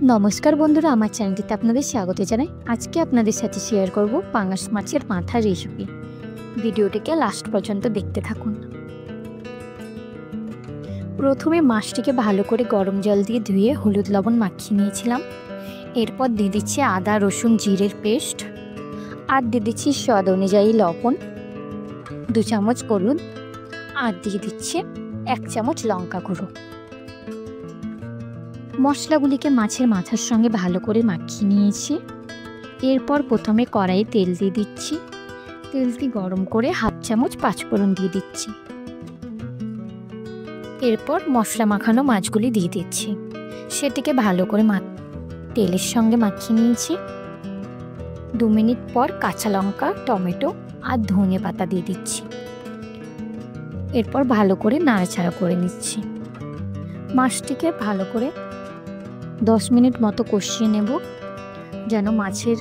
নমস্কার বন্ধুরা, আমার চ্যানেলটিতে আপনাদের স্বাগত জানাই। আজকে আপনাদের সাথে শেয়ার করব পাঙাশ মাছের মাথার রেসিপি। ভিডিওটিকে লাস্ট পর্যন্ত দেখতে থাকুন। প্রথমে মাছটিকে ভালো করে গরম জল দিয়ে ধুয়ে হলুদ লবণ মাখিয়ে নিয়েছিলাম। এরপর দিয়ে দিচ্ছি আদা রসুন জিরের পেস্ট, আর দিয়ে দিচ্ছি স্বাদ অনুযায়ী লবণ, 2 চামচ হলুদ, আর দিয়ে দিচ্ছি 1 চামচ লঙ্কা গুঁড়ো। মশলাগুলিকে মাছের মাথার সঙ্গে ভালো করে মাখিয়ে নিয়েছি। এরপর প্রথমে কড়াইয়ে তেল দিয়ে দিচ্ছি। তেলটি গরম করে 1/2 চামচ পাঁচফোড়ন দিয়ে দিচ্ছি। এরপর মশলা মাখানো মাছগুলি দিয়ে দিচ্ছি। সেটিকে ভালো করে তেলের সঙ্গে মাখিয়ে নিয়েছি। 2 মিনিট পর কাঁচা লঙ্কা, টমেটো আর ধনে পাতা দিয়ে দিচ্ছি। এরপর ভালো করে নাড়াচাড়া করে নিচ্ছি। মাছটিকে ভালো করে 10 মিনিট মতো কষিয়ে নেব, যেন মাছের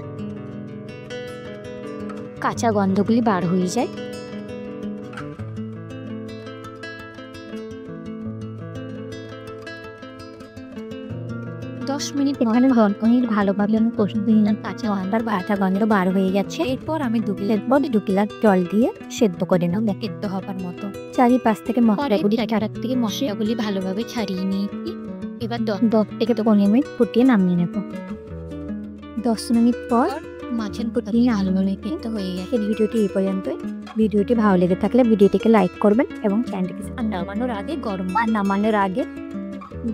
কাঁচা গন্ধগুলি বার হয়ে যায়। এখানে ভালোভাবে আমি কষিয়ে নিলাম, কাঁচা গন্ধার ভাজা গন্ধ বার হয়ে গেছে। এরপর আমি 2 গ্লাস জল দিয়ে সেদ্ধ করে নেব সেদ্ধ হবার মতো। চারিপাশ থেকে মশলাগুলি ভালোভাবে ছাড়িয়ে নিয়েছি। এবার 10 থেকে 15 মিনিট ফুটিয়ে নামিয়ে নেব। 10 মিনিট পর মাছের ফুটিয়ে আলু কিন্তু হয়ে গেছে। ভিডিওটি এই পর্যন্তই। ভিডিওটি ভালো লেগে থাকলে ভিডিওটিকে লাইক করবেন এবং চ্যানেলটিকে নামানোর আগে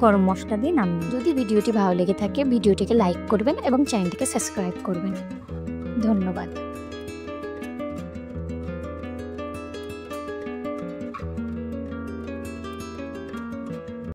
গরম মশলা দিয়ে নামিয়ে। যদি ভিডিওটি ভালো লেগে থাকে ভিডিওটিকে লাইক করবেন এবং চ্যানেলটিকে সাবস্ক্রাইব করবেন। ধন্যবাদ।